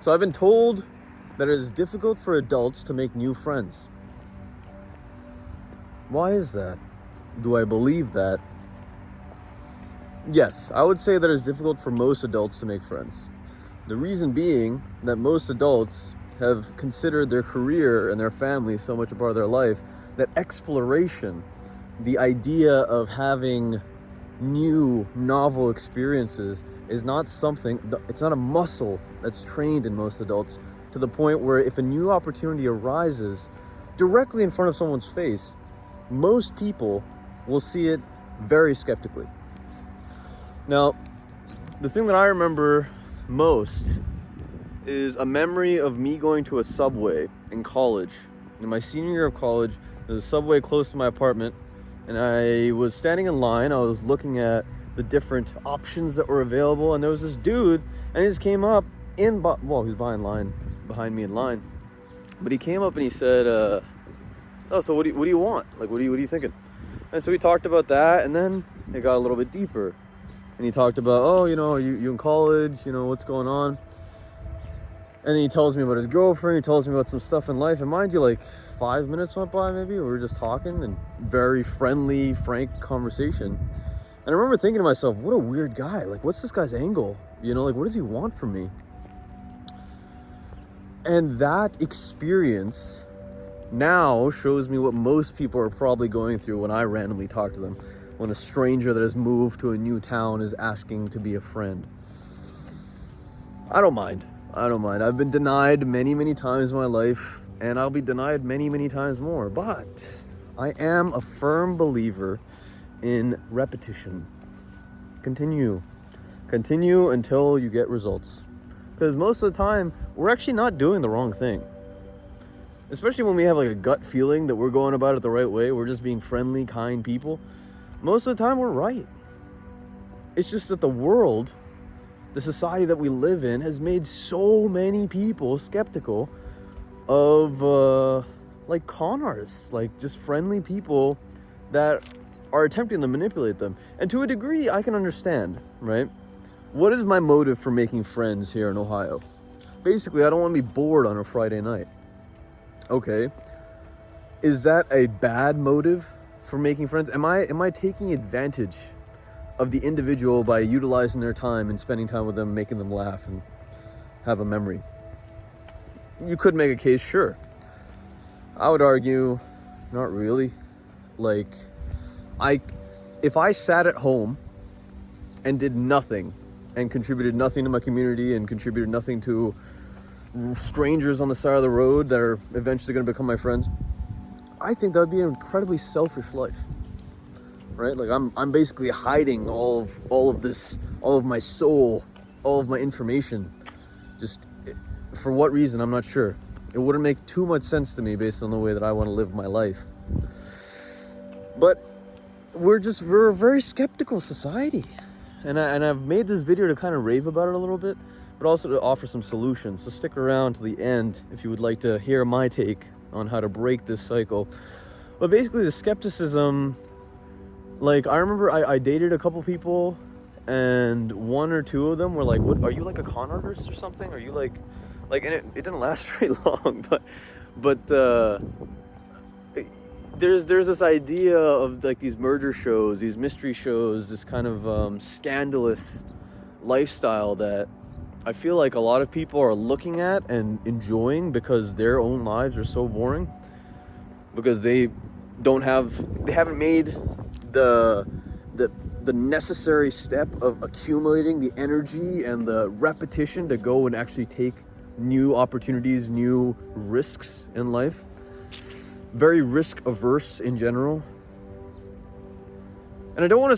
So I've been told that it is difficult for adults to make new friends. Why is that? Do I believe that? Yes, I would say that it's difficult for most adults to make friends. The reason being that most adults have considered their career and their family so much a part of their life that exploration, the idea of having new, novel experiences is not something, it's not a muscle that's trained in most adults, to the point where if a new opportunity arises directly in front of someone's face, most people will see it very skeptically. Now, the thing that I remember most is a memory of me going to a Subway in college. In my senior year of college, there was a Subway close to my apartment, and I was standing in line. I was looking at the different options that were available, and there was this dude, and he just came up he was behind me in line, but he came up and he said, "Oh, so what do you want? Like, what are you thinking?" And so we talked about that, and then it got a little bit deeper, and he talked about, "Oh, you in college? What's going on?" And then he tells me about his girlfriend. He tells me about some stuff in life. And mind you, like 5 minutes went by maybe. We were just talking and very friendly, frank conversation. And I remember thinking to myself, what a weird guy. Like, what's this guy's angle? Like, what does he want from me? And that experience now shows me what most people are probably going through when I randomly talk to them. When a stranger that has moved to a new town is asking to be a friend. I don't mind. I've been denied many, many times in my life, and I'll be denied many, many times more. But I am a firm believer in repetition. Continue until you get results. Because most of the time, we're actually not doing the wrong thing. Especially when we have like a gut feeling that we're going about it the right way. We're just being friendly, kind people. Most of the time, we're right. It's just that the world, the society that we live in, has made so many people skeptical of like con artists, like just friendly people that are attempting to manipulate them. And to a degree, I can understand, right? What is my motive for making friends here in Ohio? Basically, I don't want to be bored on a Friday night. Okay. Is that a bad motive for making friends? Am I taking advantage of the individual by utilizing their time and spending time with them, making them laugh and have a memory? You could make a case, sure. I would argue, not really. Like, if I sat at home and did nothing and contributed nothing to my community and contributed nothing to strangers on the side of the road that are eventually going to become my friends, I think that would be an incredibly selfish life. Right? Like I'm basically hiding all of this, all of my soul, all of my information. Just for what reason, I'm not sure. It wouldn't make too much sense to me based on the way that I want to live my life. But we're a very skeptical society. And I've made this video to kind of rave about it a little bit, but also to offer some solutions. So stick around to the end if you would like to hear my take on how to break this cycle. But basically the skepticism, like, I remember I dated a couple people, and one or two of them were like, "What, are you like a con artist or something? Are you like," and it didn't last very long, but there's this idea of like these murder shows, these mystery shows, this kind of scandalous lifestyle that I feel like a lot of people are looking at and enjoying because their own lives are so boring, because they haven't made the necessary step of accumulating the energy and the repetition to go and actually take new opportunities, new risks in life. Very risk averse in general. And I don't want to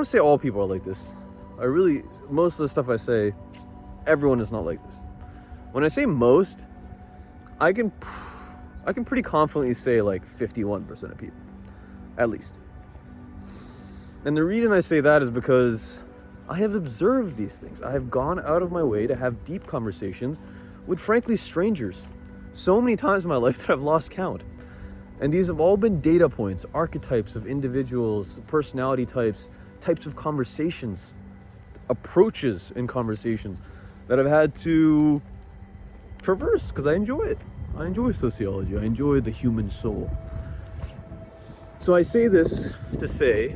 say all people are like this. Most of the stuff I say, everyone is not like this. When I say most, I can pretty confidently say like 51% of people, at least. And the reason I say that is because I have observed these things. I have gone out of my way to have deep conversations with, frankly, strangers so many times in my life that I've lost count. And these have all been data points, archetypes of individuals, personality types of conversations, approaches in conversations that I've had to traverse because I enjoy it. I enjoy sociology. I enjoy the human soul. So I say this to say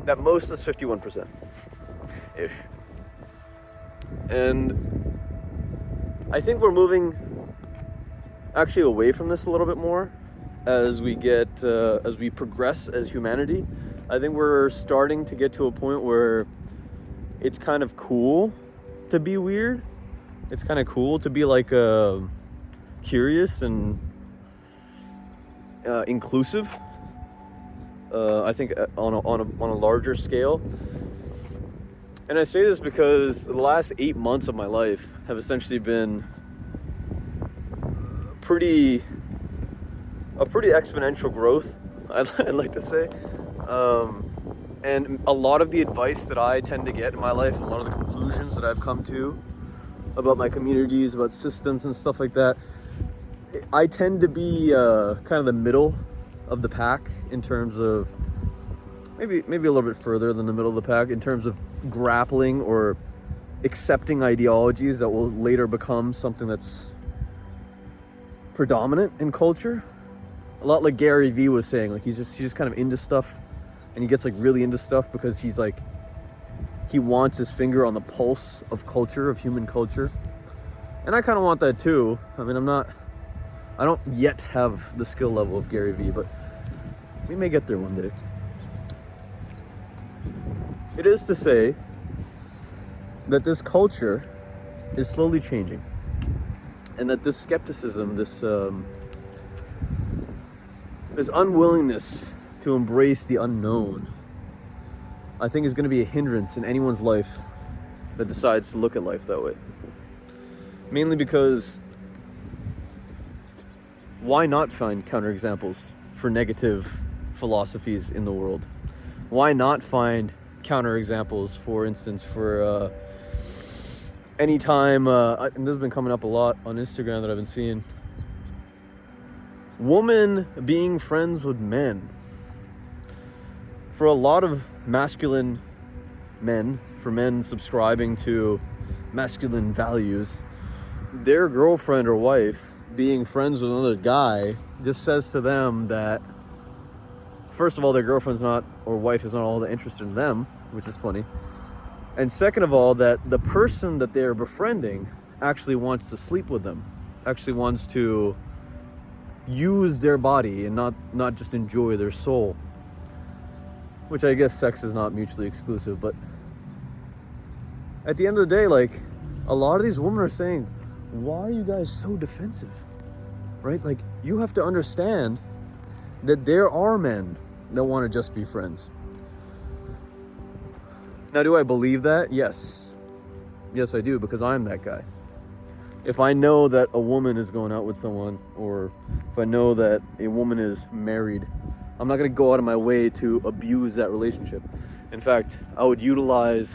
that most is 51%-ish. And I think we're moving actually away from this a little bit more as we progress as humanity. I think we're starting to get to a point where it's kind of cool to be weird. It's kind of cool to be like curious and inclusive. I think on a larger scale. And I say this because the last 8 months of my life have essentially been a pretty exponential growth, I'd like to say. And a lot of the advice that I tend to get in my life, and a lot of the conclusions that I've come to about my communities, about systems and stuff like that, I tend to be kind of the middle of the pack in terms of maybe a little bit further than the middle of the pack in terms of grappling or accepting ideologies that will later become something that's predominant in culture. A lot like Gary Vee was saying, like he's just kind of into stuff, and he gets like really into stuff because he's like, he wants his finger on the pulse of culture, of human culture. And I kind of want that too. I mean, I don't yet have the skill level of Gary Vee, but we may get there one day. It is to say that this culture is slowly changing, and that this skepticism, this unwillingness to embrace the unknown, I think is going to be a hindrance in anyone's life that decides to look at life that way. Mainly because why not find counterexamples for negative philosophies in the world? Why not find counterexamples, for instance, for anytime, and this has been coming up a lot on Instagram that I've been seeing, women being friends with men. For a lot of masculine men, for men subscribing to masculine values, their girlfriend or wife being friends with another guy just says to them that, first of all, their girlfriend's not, or wife is not all that interested in them, which is funny. And second of all, that the person that they're befriending actually wants to sleep with them, actually wants to use their body and not just enjoy their soul. Which I guess sex is not mutually exclusive, but at the end of the day, like, a lot of these women are saying, why are you guys so defensive? Right? Like, you have to understand that there are men that want to just be friends. Now, do I believe that? Yes. Yes, I do, because I'm that guy. If I know that a woman is going out with someone, or if I know that a woman is married, I'm not going to go out of my way to abuse that relationship. In fact, I would utilize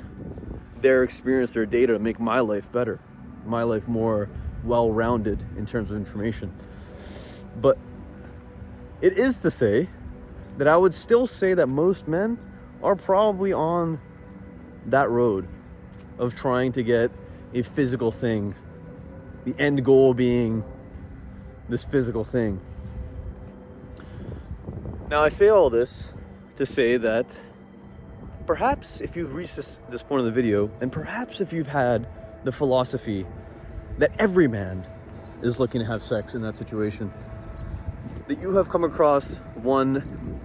their experience, their data to make my life better, my life more well-rounded in terms of information. But it is to say that I would still say that most men are probably on that road of trying to get a physical thing, the end goal being this physical thing. Now, I say all this to say that perhaps if you've reached this point of the video, and perhaps if you've had the philosophy that every man is looking to have sex in that situation, that you have come across one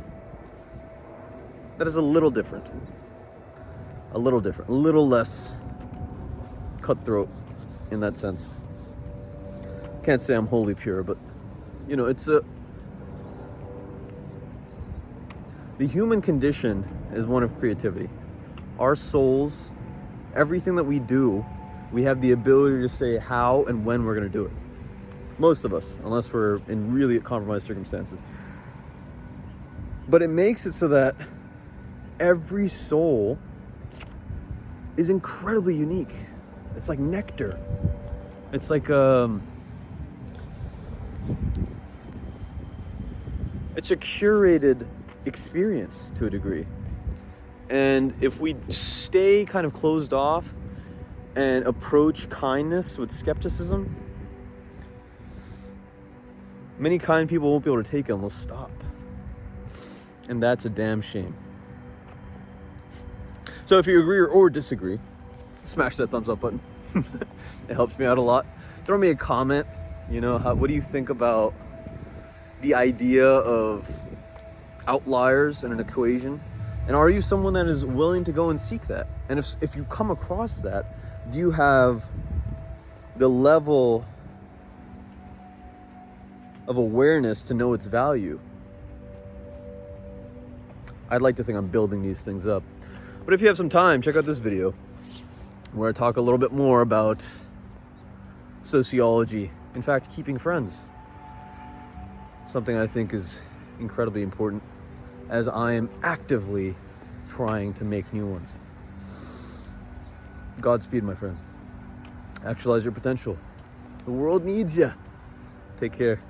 that is a little different, a little less cutthroat in that sense. Can't say I'm wholly pure, but you know, the human condition is one of creativity. Our souls, everything that we do, we have the ability to say how and when we're going to do it. Most of us, unless we're in really compromised circumstances. But it makes it so that every soul is incredibly unique. It's like nectar. It's like it's a curated experience to a degree. And if we stay kind of closed off and approach kindness with skepticism, many kind people won't be able to take it and they'll stop. And that's a damn shame. So if you agree or disagree, smash that thumbs up button. It helps me out a lot. Throw me a comment. You know, what do you think about the idea of outliers in an equation? And are you someone that is willing to go and seek that? And if you come across that, do you have the level of awareness to know its value? I'd like to think I'm building these things up. But if you have some time, check out this video where I talk a little bit more about sociology. In fact, keeping friends. Something I think is incredibly important as I am actively trying to make new ones. Godspeed, my friend. Actualize your potential. The world needs you. Take care.